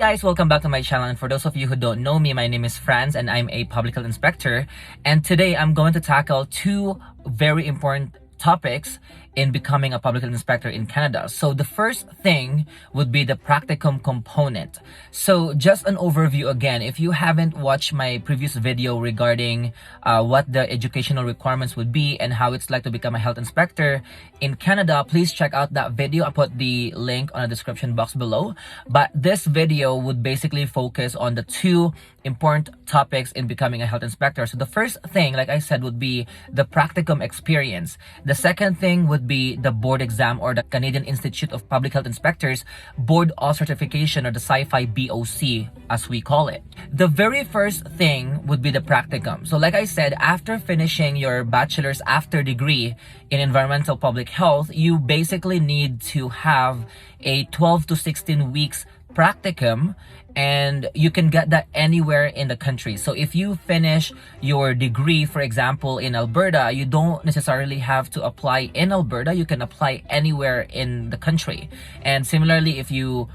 Guys, welcome back to my channel, and for those of you who don't know me, my name is Franz and I'm a public health inspector, and today I'm going to tackle two very important topics in becoming a public health inspector in Canada. So the first thing would be the practicum component. So just an overview again, if you haven't watched my previous video regarding what the educational requirements would be and how it's like to become a health inspector in Canada, please check out that video. I'll put the link on the description box below. But this video would basically focus on the two important topics in becoming a health inspector. So the first thing, like I said, would be the practicum experience. The second thing would be the board exam, or the Canadian Institute of Public Health Inspectors Board of Certification, or the Sci-Fi BOC as we call it. The very first thing would be the practicum. So like I said, after finishing your bachelor's after degree in environmental public health, you basically need to have a 12 to 16 weeks practicum, and you can get that anywhere in the country. So if you finish your degree, for example, in Alberta, you don't necessarily have to apply in Alberta. You can apply anywhere in the country. And similarly, if you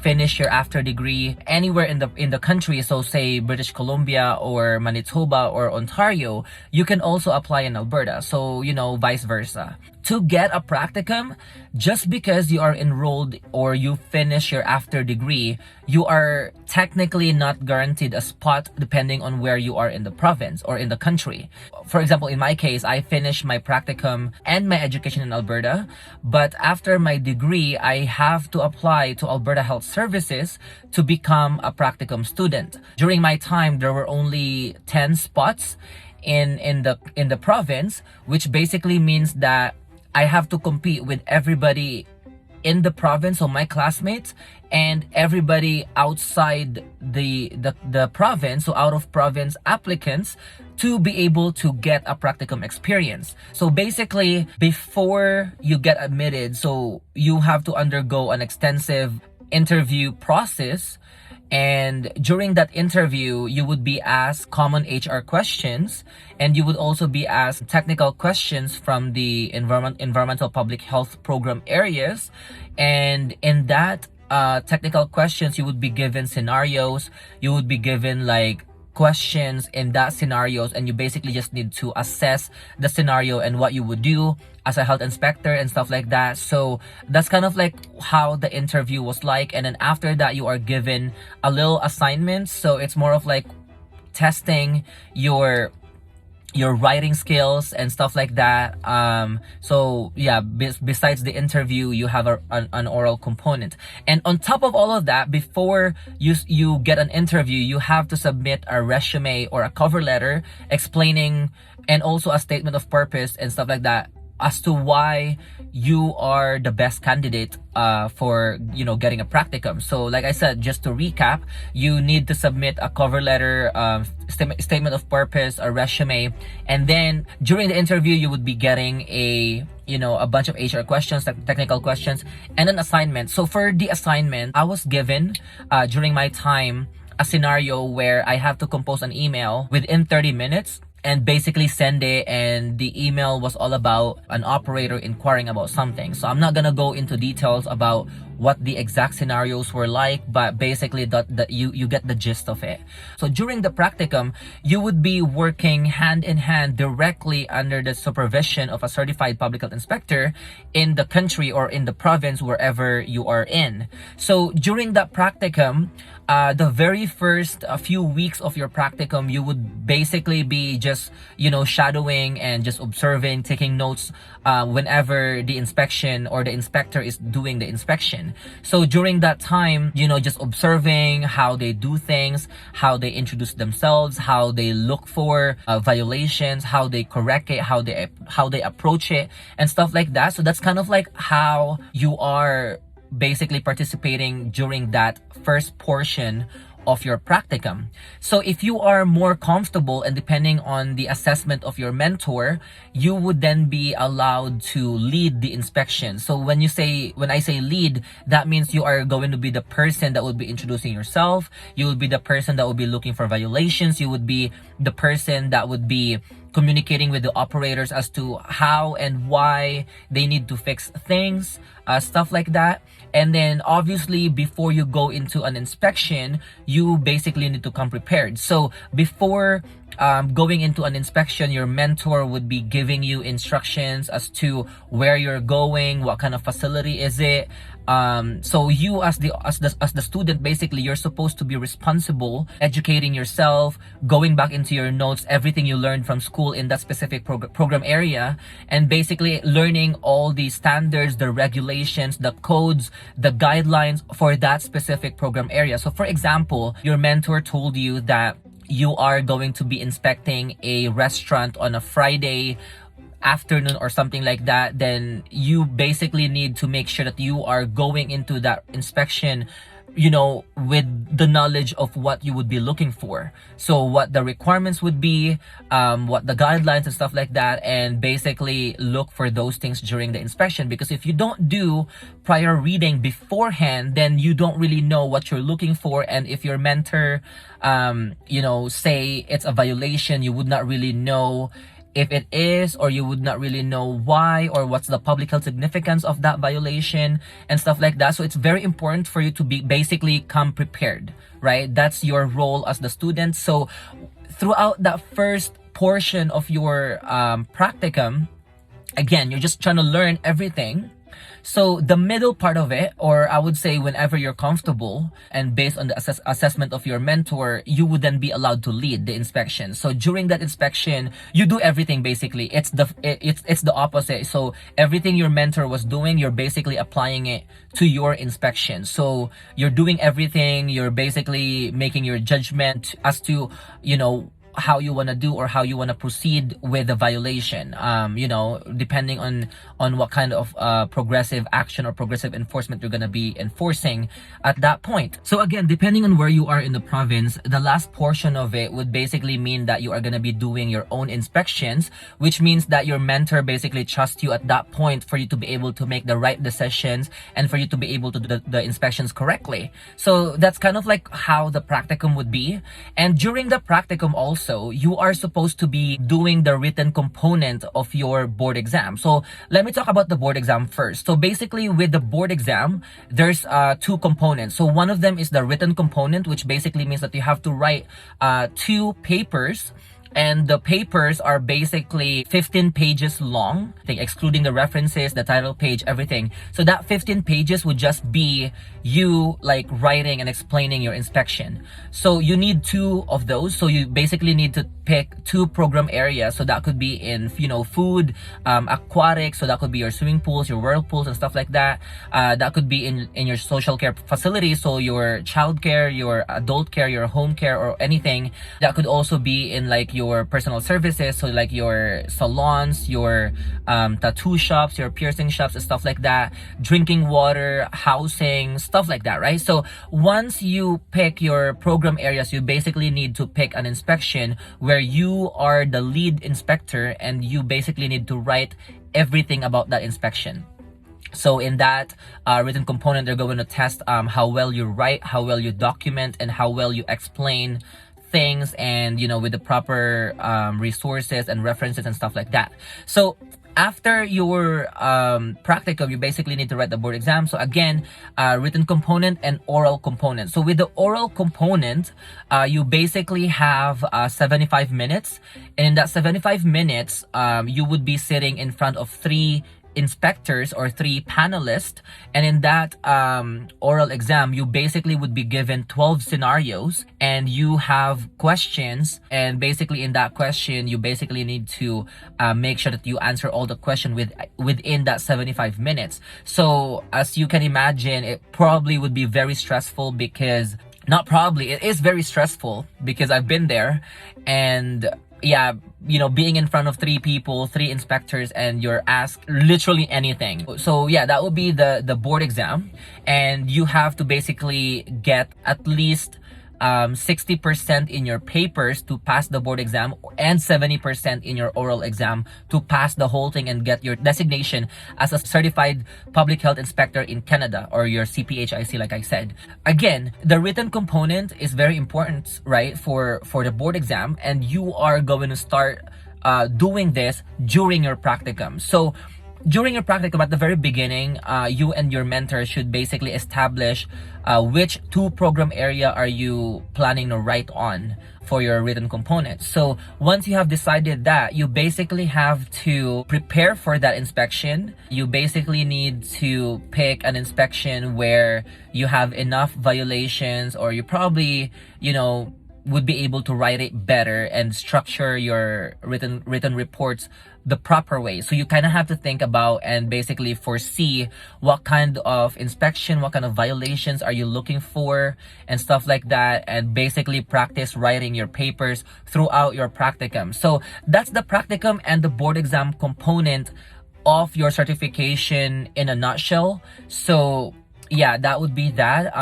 finish your after degree anywhere in the country, so say British Columbia or Manitoba or Ontario, you can also apply in Alberta. So vice versa. To get a practicum, just because you are enrolled or you finish your after degree, you are technically not guaranteed a spot depending on where you are in the province or in the country. For example, in my case, I finished my practicum and my education in Alberta, but after my degree, I have to apply to Alberta Health Services to become a practicum student. During my time, there were only 10 spots in the province, which basically means that I have to compete with everybody in the province, so my classmates, and everybody outside the province, so out of province applicants, to be able to get a practicum experience. So basically, before you get admitted, so you have to undergo an extensive interview process. And during that interview, you would be asked common HR questions, and you would also be asked technical questions from the environmental public health program areas. And in that technical questions, you would be given scenarios. You would be given like questions in that scenarios, and you basically just need to assess the scenario and what you would do as a health inspector and stuff like that. So that's kind of like how the interview was like. And then after that, you are given a little assignment. So it's more of like testing your writing skills and stuff like that. So yeah, besides the interview, you have an oral component. And on top of all of that, before you get an interview, you have to submit a resume or a cover letter explaining, and also a statement of purpose and stuff like that, as to why you are the best candidate for getting a practicum. So like I said, just to recap, you need to submit a cover letter, statement of purpose, a resume, and then during the interview you would be getting a bunch of HR questions, technical questions, and an assignment. So for the assignment, I was given during my time a scenario where I have to compose an email within 30 minutes and basically send it, and the email was all about an operator inquiring about something. So I'm not gonna go into details about what the exact scenarios were like, but basically that you get the gist of it. So during the practicum, you would be working hand in hand directly under the supervision of a certified public health inspector in the country or in the province, wherever you are in. So during that practicum, the very first few weeks of your practicum, you would basically be just shadowing and just observing, taking notes whenever the inspection or the inspector is doing the inspection. So during that time, just observing how they do things, how they introduce themselves, how they look for violations, how they correct it, how they approach it, and stuff like that. So that's kind of like how you are basically participating during that first portion of your practicum. So if you are more comfortable, and depending on the assessment of your mentor, you would then be allowed to lead the inspection. So when I say lead, that means you are going to be the person that would be introducing yourself. You will be the person that will be looking for violations. You would be the person that would be communicating with the operators as to how and why they need to fix things, stuff like that. And then obviously before you go into an inspection, you basically need to come prepared. So before going into an inspection, your mentor would be giving you instructions as to where you're going, what kind of facility is it. So you as the student, basically you're supposed to be responsible, educating yourself, going back into your notes, everything you learned from school in that specific program area, and basically learning all the standards, the regulations, the codes, the guidelines for that specific program area. So for example, your mentor told you that you are going to be inspecting a restaurant on a Friday afternoon or something like that, then you basically need to make sure that you are going into that inspection, you know, with the knowledge of what you would be looking for. So what the requirements would be, what the guidelines and stuff like that, and basically look for those things during the inspection. Because if you don't do prior reading beforehand, then you don't really know what you're looking for. And if your mentor, you know, say it's a violation, you would not really know if it is, or you would not really know why, or what's the public health significance of that violation and stuff like that. So it's very important for you to be basically come prepared, right? That's your role as the student. So throughout that first portion of your practicum, again, you're just trying to learn everything. So the middle part of it, or I would say whenever you're comfortable and based on the assessment of your mentor, you would then be allowed to lead the inspection. So during that inspection, you do everything basically. It's the opposite. So everything your mentor was doing, you're basically applying it to your inspection. So you're doing everything. You're basically making your judgment as to, you know, how you want to do or how you want to proceed with the violation, you know, depending on what kind of progressive action or progressive enforcement you're going to be enforcing at that point. So again, depending on where you are in the province, the last portion of it would basically mean that you are going to be doing your own inspections, which means that your mentor basically trusts you at that point for you to be able to make the right decisions and for you to be able to do the inspections correctly. So that's kind of like how the practicum would be. And during the practicum also, you are supposed to be doing the written component of your board exam. So let me talk about the board exam first. So basically with the board exam, there's two components. So one of them is the written component, which basically means that you have to write two papers. And the papers are basically 15 pages long, I think, excluding the references, the title page, everything. So that 15 pages would just be you like writing and explaining your inspection. So you need two of those. So you basically need to pick two program areas. So that could be in, you know, food, aquatic. So that could be your swimming pools, your whirlpools and stuff like that. That could be in your social care facilities. So your child care, your adult care, your home care, or anything. That could also be in like your personal services, so like your salons, your tattoo shops, your piercing shops and stuff like that, drinking water, housing, stuff like that, right? So once you pick your program areas, you basically need to pick an inspection where you are the lead inspector and you basically need to write everything about that inspection. So in that written component, they're going to test how well you write, how well you document, and how well you explain things, and, you know, with the proper resources and references and stuff like that. So after your practicum, you basically need to write the board exam. So again, written component and oral component. So with the oral component, you basically have 75 minutes. And in that 75 minutes, you would be sitting in front of three inspectors or three panelists, and in that oral exam you basically would be given 12 scenarios and you have questions, and basically in that question you basically need to make sure that you answer all the question within that 75 minutes. So as you can imagine, it probably would be very stressful, because not probably, it is very stressful because I've been there. And yeah, you know, being in front of three people, three inspectors, and you're asked literally anything. So yeah, that would be the board exam, and you have to basically get at least 60% in your papers to pass the board exam, and 70% in your oral exam to pass the whole thing and get your designation as a certified public health inspector in Canada, or your CPHIC, like I said. Again, the written component is very important, right, for the board exam, and you are going to start doing this during your practicum. So during your practicum at the very beginning, you and your mentor should basically establish which two program area are you planning to write on for your written component. So once you have decided that, you basically have to prepare for that inspection. You basically need to pick an inspection where you have enough violations, or you probably, would be able to write it better and structure your written reports the proper way. So you kind of have to think about and basically foresee what kind of inspection, what kind of violations are you looking for, and stuff like that, and basically practice writing your papers throughout your practicum. So that's the practicum and the board exam component of your certification in a nutshell. So yeah, that would be that.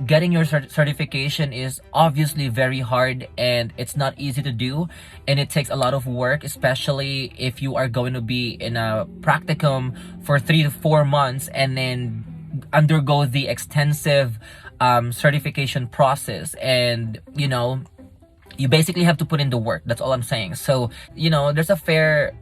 Getting your certification is obviously very hard, and it's not easy to do, and it takes a lot of work, especially if you are going to be in a practicum for 3 to 4 months and then undergo the extensive certification process. And you basically have to put in the work. That's all I'm saying. So there's a fair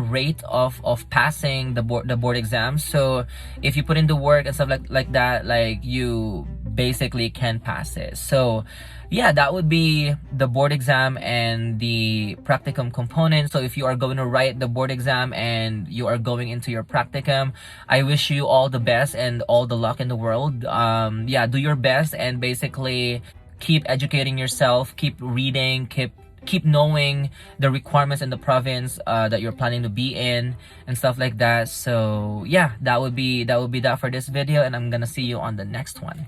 rate of passing the board exam. So if you put in the work and stuff like that, like, you basically can pass it. So yeah, that would be the board exam and the practicum component. So if you are going to write the board exam and you are going into your practicum, I wish you all the best and all the luck in the world. Yeah, do your best and basically keep educating yourself, keep reading, keep knowing the requirements in the province that you're planning to be in and stuff like that. So yeah, that would be that for this video, and I'm gonna see you on the next one.